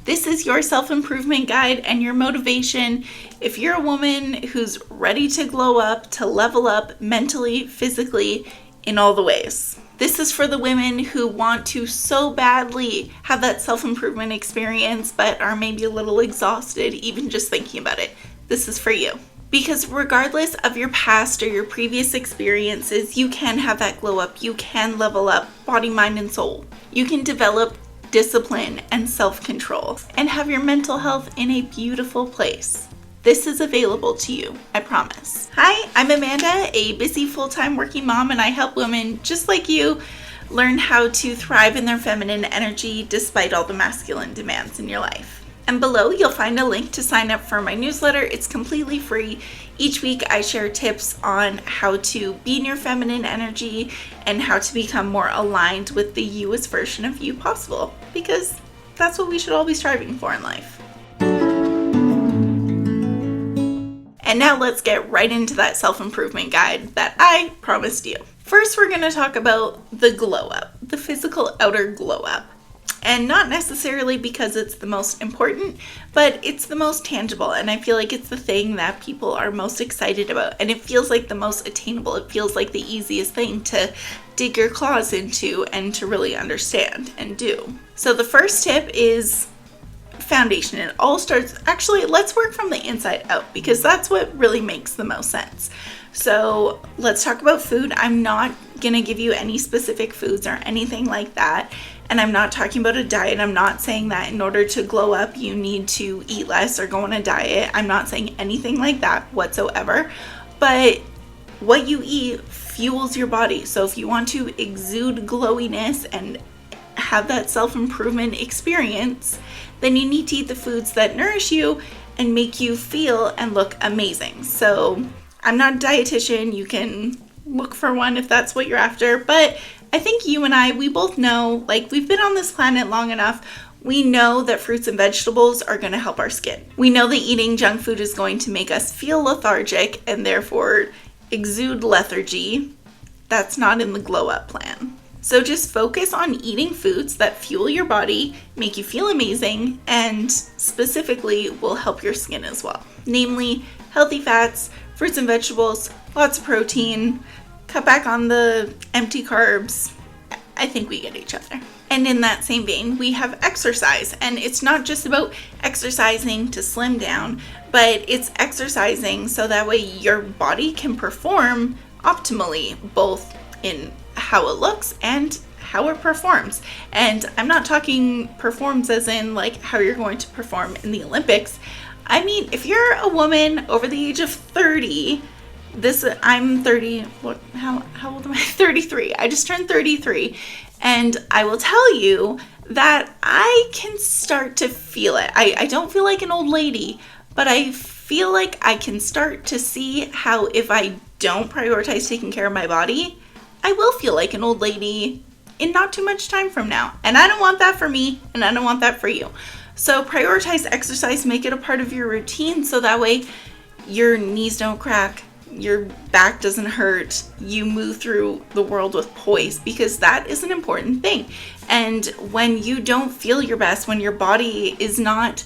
This is your self-improvement guide and your motivation if you're a woman who's ready to glow up, to level up mentally, physically, in all the ways. This is for the women who want to so badly have that self-improvement experience but are maybe a little exhausted even just thinking about it. This is for you. Because regardless of your past or your previous experiences, you can have that glow up. You can level up body, mind, and soul. You can develop discipline and self-control and have your mental health in a beautiful place. This is available to you, I promise. Hi, I'm Amanda, a busy full-time working mom, and I help women just like you learn how to thrive in their feminine energy despite all the masculine demands in your life. And below, you'll find a link to sign up for my newsletter. It's completely free. Each week, I share tips on how to be in your feminine energy and how to become more aligned with the youest version of you possible, because that's what we should all be striving for in life. And now let's get right into that self-improvement guide that I promised you. First, we're going to talk about the glow up, the physical outer glow up. And not necessarily because it's the most important, but it's the most tangible. And I feel like it's the thing that people are most excited about. And it feels like the most attainable. It feels like the easiest thing to dig your claws into and to really understand and do. So the first tip is foundation. It all starts, actually, let's work from the inside out because that's what really makes the most sense. So let's talk about food. I'm not going to give you any specific foods or anything like that. And I'm not talking about a diet. I'm not saying that in order to glow up, you need to eat less or go on a diet. I'm not saying anything like that whatsoever. But what you eat fuels your body. So if you want to exude glowiness and have that self-improvement experience, then you need to eat the foods that nourish you and make you feel and look amazing. So I'm not a dietitian. You can look for one if that's what you're after. But I think you and I, we both know, like, we've been on this planet long enough. We know that fruits and vegetables are going to help our skin. We know that eating junk food is going to make us feel lethargic and therefore exude lethargy. That's not in the glow up plan. So just focus on eating foods that fuel your body, make you feel amazing, and specifically will help your skin as well. Namely, healthy fats, fruits and vegetables, lots of protein, cut back on the empty carbs. I think we get each other. And in that same vein, we have exercise. And it's not just about exercising to slim down, but it's exercising so that way your body can perform optimally, both in how it looks and how it performs. And I'm not talking performs as in like how you're going to perform in the Olympics. I mean, if you're a woman over the age of 30, I'm 30, how old am I? 33. I just turned 33. And I will tell you that I can start to feel it. I don't feel like an old lady, but I feel like I can start to see how if I don't prioritize taking care of my body, I will feel like an old lady in not too much time from now. And I don't want that for me, and I don't want that for you. So prioritize exercise, make it a part of your routine so that way your knees don't crack, your back doesn't hurt, you move through the world with poise, because that is an important thing. And when you don't feel your best, when your body is not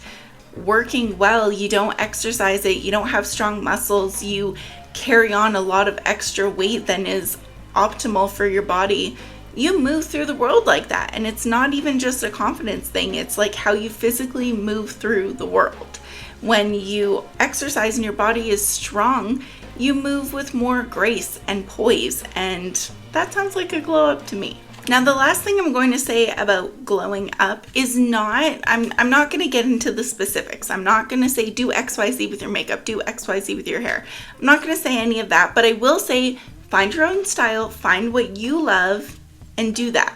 working well, you don't exercise it, you don't have strong muscles, you carry on a lot of extra weight than is optimal for your body, you move through the world like that. And it's not even just a confidence thing, it's like how you physically move through the world. When you exercise and your body is strong, you move with more grace and poise, and that sounds like a glow up to me. Now, the last thing I'm going to say about glowing up is I'm not going to get into the specifics. I'm not going to say do XYZ with your makeup, do XYZ with your hair. I'm not going to say any of that, but I will say find your own style, find what you love, and do that.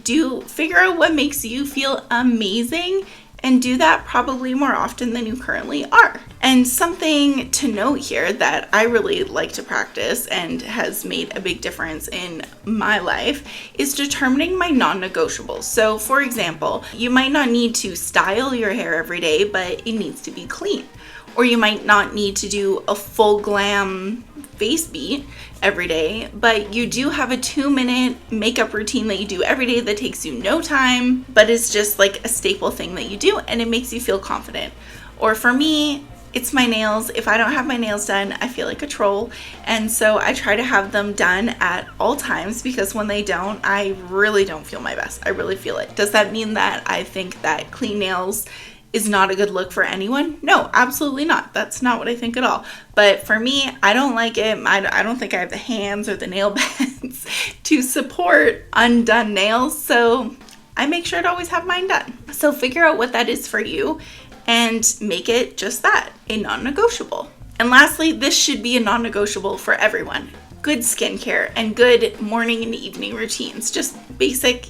Figure out what makes you feel amazing, and do that probably more often than you currently are. And something to note here that I really like to practice and has made a big difference in my life is determining my non-negotiables. So for example, you might not need to style your hair every day, but it needs to be clean. Or you might not need to do a full glam face beat every day, but you do have a 2-minute makeup routine that you do every day that takes you no time, but is just like a staple thing that you do and it makes you feel confident. Or for me, it's my nails. If I don't have my nails done, I feel like a troll. And so I try to have them done at all times, because when they don't, I really don't feel my best. I really feel it. Does that mean that I think that clean nails is not a good look for anyone? No, absolutely not. That's not what I think at all. But for me, I don't like it. I don't think I have the hands or the nail beds to support undone nails. So I make sure to always have mine done. So figure out what that is for you and make it just that, a non-negotiable. And lastly, this should be a non-negotiable for everyone. Good skincare and good morning and evening routines. Just basic,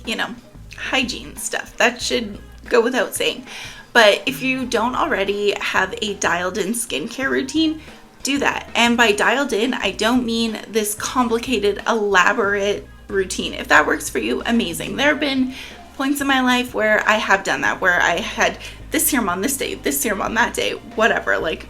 hygiene stuff. That should go without saying. But if you don't already have a dialed in skincare routine, do that. And by dialed in, I don't mean this complicated, elaborate routine. If that works for you, amazing. There have been points in my life where I have done that, where I had this serum on this day, this serum on that day, whatever, like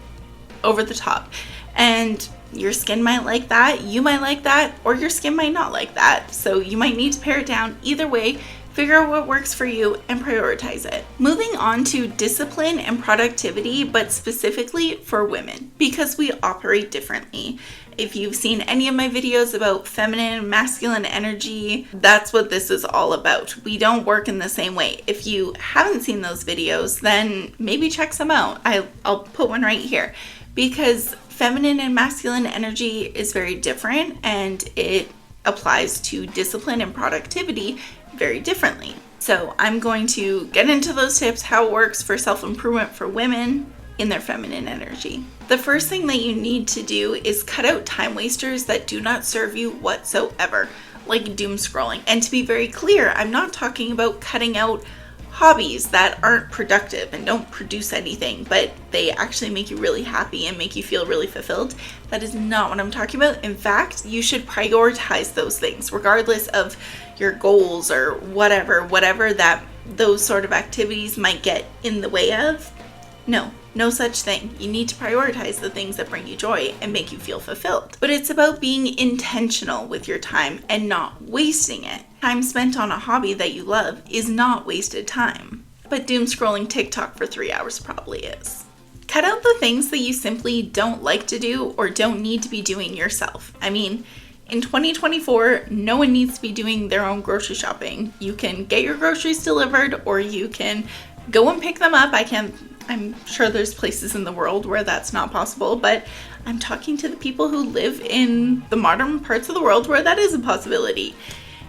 over the top. And your skin might like that, you might like that, or your skin might not like that. So you might need to pare it down. Either way, figure out what works for you and prioritize it. Moving on to discipline and productivity, but specifically for women, because we operate differently. If you've seen any of my videos about feminine and masculine energy, that's what this is all about. We don't work in the same way. If you haven't seen those videos, then maybe check some out. I'll put one right here, because feminine and masculine energy is very different and it applies to discipline and productivity very differently. So I'm going to get into those tips, how it works for self-improvement for women in their feminine energy. The first thing that you need to do is cut out time wasters that do not serve you whatsoever, like doom scrolling. And to be very clear, I'm not talking about cutting out hobbies that aren't productive and don't produce anything, but they actually make you really happy and make you feel really fulfilled. That is not what I'm talking about. In fact, you should prioritize those things, regardless of your goals or whatever that those sort of activities might get in the way of. No such thing. You need to prioritize the things that bring you joy and make you feel fulfilled. But it's about being intentional with your time and not wasting it. Time spent on a hobby that you love is not wasted time. But doom scrolling TikTok for 3 hours probably is. Cut out the things that you simply don't like to do or don't need to be doing yourself. I mean, in 2024, no one needs to be doing their own grocery shopping. You can get your groceries delivered or you can go and pick them up. I'm sure there's places in the world where that's not possible, but I'm talking to the people who live in the modern parts of the world where that is a possibility.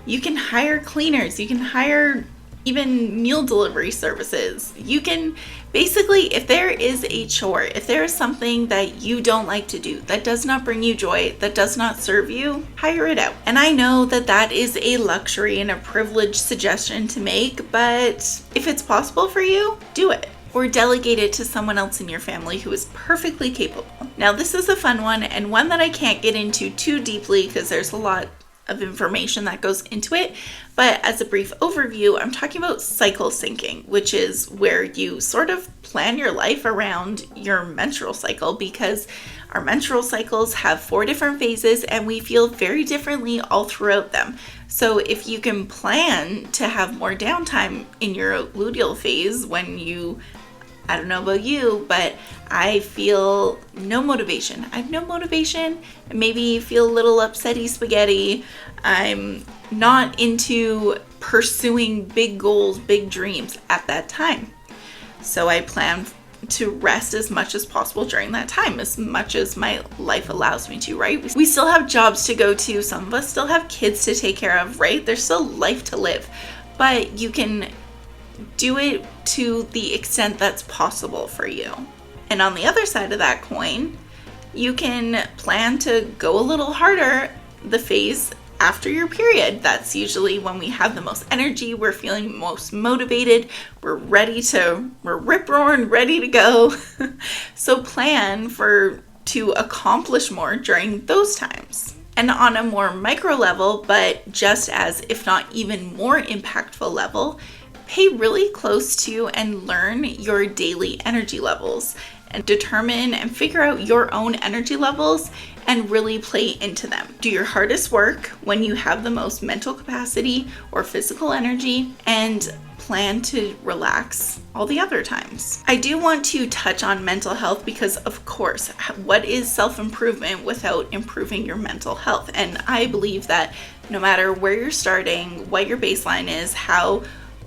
You can hire cleaners, you can hire even meal delivery services. You can basically, if there is a chore, if there is something that you don't like to do, that does not bring you joy, that does not serve you, hire it out. And I know that that is a luxury and a privileged suggestion to make, but if it's possible for you, do it. Or delegate it to someone else in your family who is perfectly capable. Now, this is a fun one and one that I can't get into too deeply because there's a lot of information that goes into it. But as a brief overview, I'm talking about cycle syncing, which is where you sort of plan your life around your menstrual cycle, because our menstrual cycles have 4 different phases and we feel very differently all throughout them. So if you can plan to have more downtime in your luteal phase when I don't know about you, but I feel no motivation. I have no motivation. I maybe feel a little upsetty spaghetti. I'm not into pursuing big goals, big dreams at that time. So I plan to rest as much as possible during that time, as much as my life allows me to, right? We still have jobs to go to. Some of us still have kids to take care of, right? There's still life to live, but you can do it to the extent that's possible for you. And on the other side of that coin, you can plan to go a little harder the phase after your period. That's usually when we have the most energy, we're feeling most motivated, we're rip-roaring, ready to go. So plan to accomplish more during those times. And on a more micro level, but just as, if not even more impactful level, Pay really close to and learn your daily energy levels and determine and figure out your own energy levels and really play into them. Do your hardest work when you have the most mental capacity or physical energy, and plan to relax all the other times. I do want to touch on mental health because, of course, what is self-improvement without improving your mental health? And I believe that no matter where you're starting, what your baseline is, how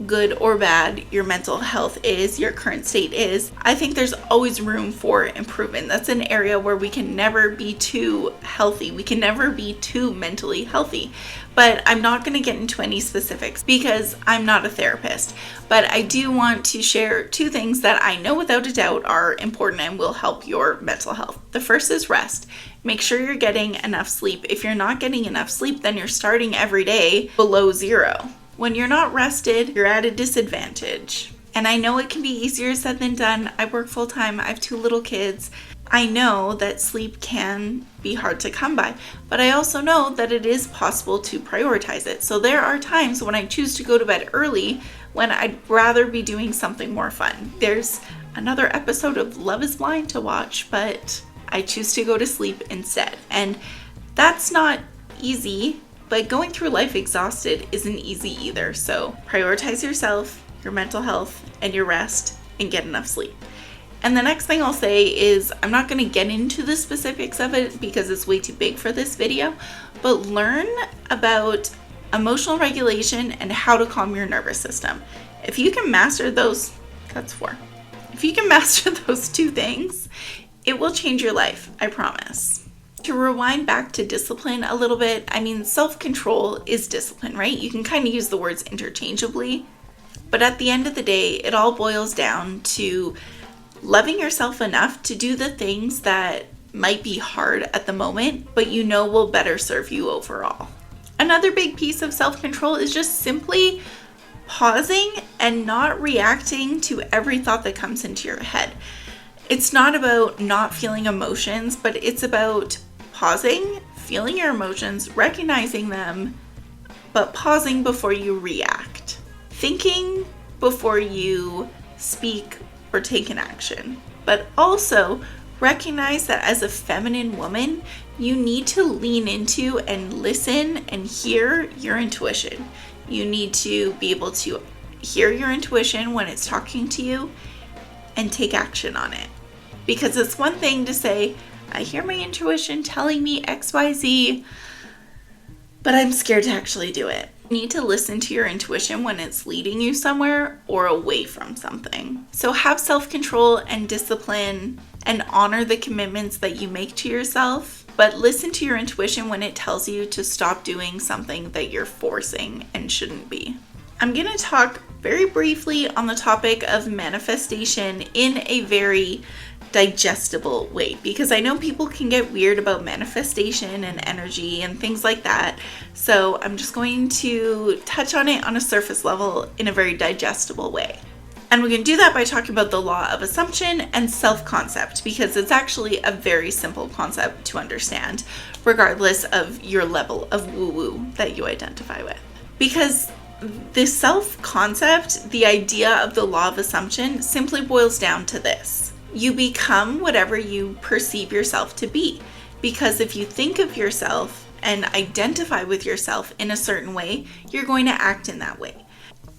good or bad your mental health is, your current state is, I think there's always room for improvement. That's an area where we can never be too healthy. We can never be too mentally healthy. But I'm not going to get into any specifics because I'm not a therapist. But I do want to share two things that I know without a doubt are important and will help your mental health. The first is rest. Make sure you're getting enough sleep. If you're not getting enough sleep, then you're starting every day below zero. When you're not rested, you're at a disadvantage. And I know it can be easier said than done. I work full time. I have 2 little kids. I know that sleep can be hard to come by, but I also know that it is possible to prioritize it. So there are times when I choose to go to bed early when I'd rather be doing something more fun. There's another episode of Love is Blind to watch, but I choose to go to sleep instead. And that's not easy. But going through life exhausted isn't easy either. So prioritize yourself, your mental health, and your rest, and get enough sleep. And the next thing I'll say is I'm not going to get into the specifics of it because it's way too big for this video, but learn about emotional regulation and how to calm your nervous system. If you can master those, that's 4. If you can master those 2 things, it will change your life, I promise. To rewind back to discipline a little bit, I mean, self-control is discipline, right? You can kind of use the words interchangeably, but at the end of the day, it all boils down to loving yourself enough to do the things that might be hard at the moment, but you know will better serve you overall. Another big piece of self-control is just simply pausing and not reacting to every thought that comes into your head. It's not about not feeling emotions, but it's about pausing, feeling your emotions, recognizing them, but pausing before you react. Thinking before you speak or take an action. But also recognize that as a feminine woman, you need to lean into and listen and hear your intuition. You need to be able to hear your intuition when it's talking to you and take action on it. Because it's one thing to say, I hear my intuition telling me XYZ, but I'm scared to actually do it. You need to listen to your intuition when it's leading you somewhere or away from something. So have self-control and discipline and honor the commitments that you make to yourself, but listen to your intuition when it tells you to stop doing something that you're forcing and shouldn't be. I'm going to talk very briefly on the topic of manifestation in a very digestible way, because I know people can get weird about manifestation and energy and things like that. So I'm just going to touch on it on a surface level in a very digestible way. And we're going to do that by talking about the law of assumption and self-concept, because it's actually a very simple concept to understand, regardless of your level of woo-woo that you identify with. Because the self-concept, the idea of the law of assumption, simply boils down to this. You become whatever you perceive yourself to be. Because if you think of yourself and identify with yourself in a certain way, you're going to act in that way.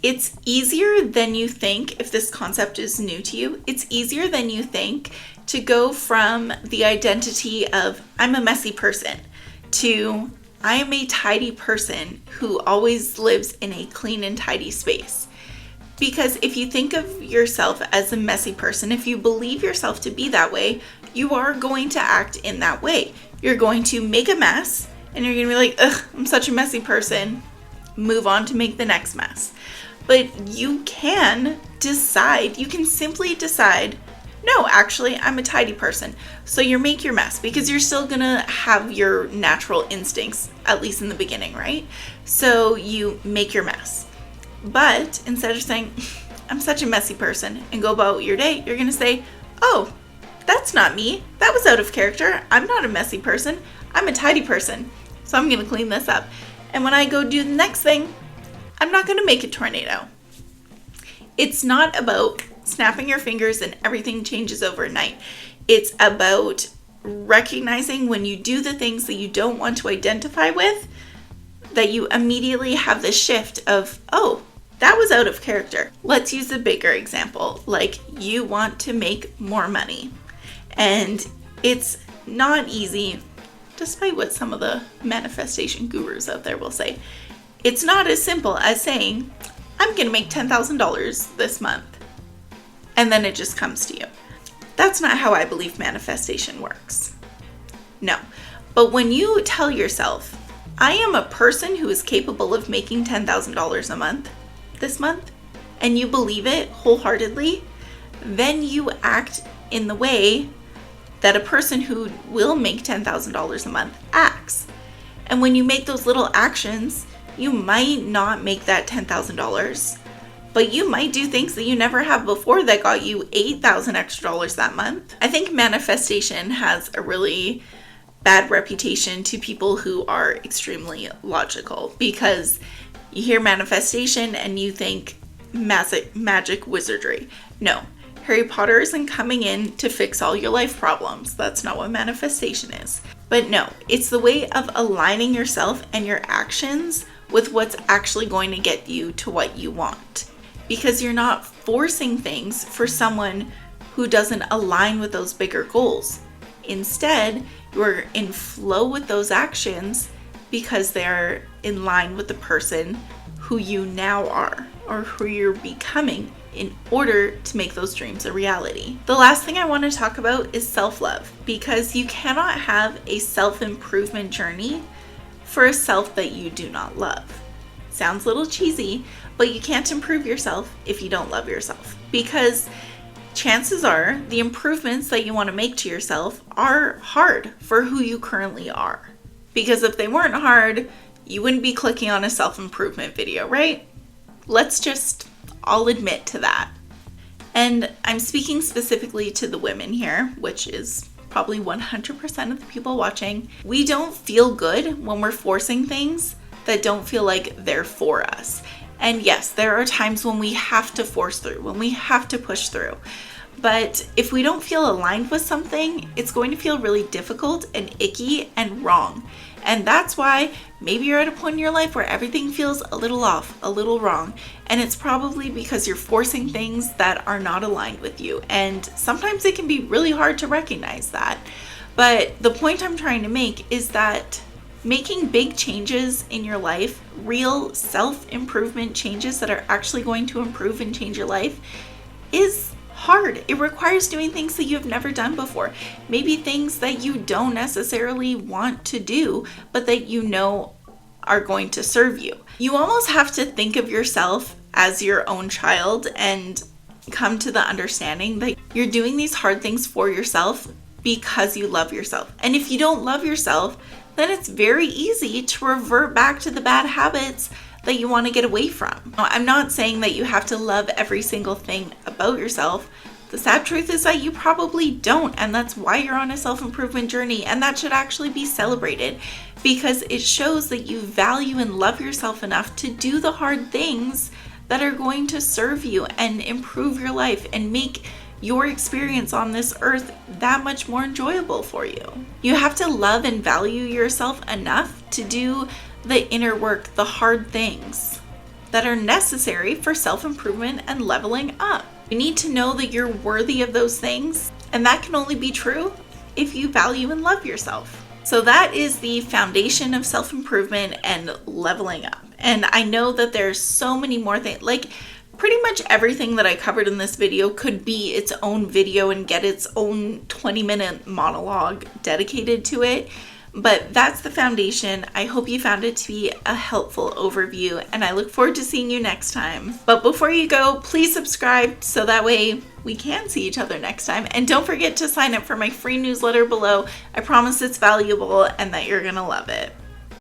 It's easier than you think, if this concept is new to you, it's easier than you think to go from the identity of I'm a messy person to I am a tidy person who always lives in a clean and tidy space. Because if you think of yourself as a messy person, if you believe yourself to be that way, you are going to act in that way. You're going to make a mess and you're going to be like, ugh, I'm such a messy person. Move on to make the next mess. But you can decide, you can simply decide, no, actually, I'm a tidy person. So you make your mess because you're still going to have your natural instincts, at least in the beginning, right? So you make your mess. But instead of saying, I'm such a messy person and go about your day, you're going to say, oh, that's not me. That was out of character. I'm not a messy person. I'm a tidy person. So I'm going to clean this up. And when I go do the next thing, I'm not going to make a tornado. It's not about snapping your fingers and everything changes overnight. It's about recognizing when you do the things that you don't want to identify with, that you immediately have the shift of, oh, that was out of character. Let's use a bigger example. Like, you want to make more money. And it's not easy, despite what some of the manifestation gurus out there will say. It's not as simple as saying, I'm going to make $10,000 this month. And then it just comes to you. That's not how I believe manifestation works. No. But when you tell yourself, I am a person who is capable of making $10,000 a month this month, and you believe it wholeheartedly, then you act in the way that a person who will make $10,000 a month acts. And when you make those little actions, you might not make that $10,000, but you might do things that you never have before that got you $8,000 extra dollars that month. I think manifestation has a really bad reputation to people who are extremely logical, because you hear manifestation and you think magic wizardry. No, Harry Potter isn't coming in to fix all your life problems. That's not what manifestation is. But no, it's the way of aligning yourself and your actions with what's actually going to get you to what you want. Because you're not forcing things for someone who doesn't align with those bigger goals. Instead, you're in flow with those actions because they're in line with the person who you now are, or who you're becoming in order to make those dreams a reality. The last thing I want to talk about is self-love, because you cannot have a self-improvement journey for a self that you do not love. Sounds a little cheesy, but you can't improve yourself if you don't love yourself, because chances are the improvements that you want to make to yourself are hard for who you currently are. Because if they weren't hard, you wouldn't be clicking on a self-improvement video, right? Let's just all admit to that. And I'm speaking specifically to the women here, which is probably 100% of the people watching. We don't feel good when we're forcing things that don't feel like they're for us. And yes, there are times when we have to force through, when we have to push through. But if we don't feel aligned with something, it's going to feel really difficult and icky and wrong. And that's why maybe you're at a point in your life where everything feels a little off, a little wrong. And it's probably because you're forcing things that are not aligned with you. And sometimes it can be really hard to recognize that. But the point I'm trying to make is that making big changes in your life, real self-improvement changes that are actually going to improve and change your life, is hard. It requires doing things that you've never done before. Maybe things that you don't necessarily want to do, but that you know are going to serve you. You almost have to think of yourself as your own child and come to the understanding that you're doing these hard things for yourself because you love yourself. And if you don't love yourself, then it's very easy to revert back to the bad habits that you want to get away from. Now, I'm not saying that you have to love every single thing about yourself. The sad truth is that you probably don't, and that's why you're on a self-improvement journey, and that should actually be celebrated, because it shows that you value and love yourself enough to do the hard things that are going to serve you and improve your life and make your experience on this earth that much more enjoyable for you. You have to love and value yourself enough to do the inner work, the hard things that are necessary for self-improvement and leveling up. You need to know that you're worthy of those things, and that can only be true if you value and love yourself. So that is the foundation of self-improvement and leveling up. And I know that there's so many more things, like pretty much everything that I covered in this video could be its own video and get its own 20-minute monologue dedicated to it. But that's the foundation. I hope you found it to be a helpful overview, and I look forward to seeing you next time. But before you go, please subscribe so that way we can see each other next time. And don't forget to sign up for my free newsletter below. I promise it's valuable and that you're gonna love it.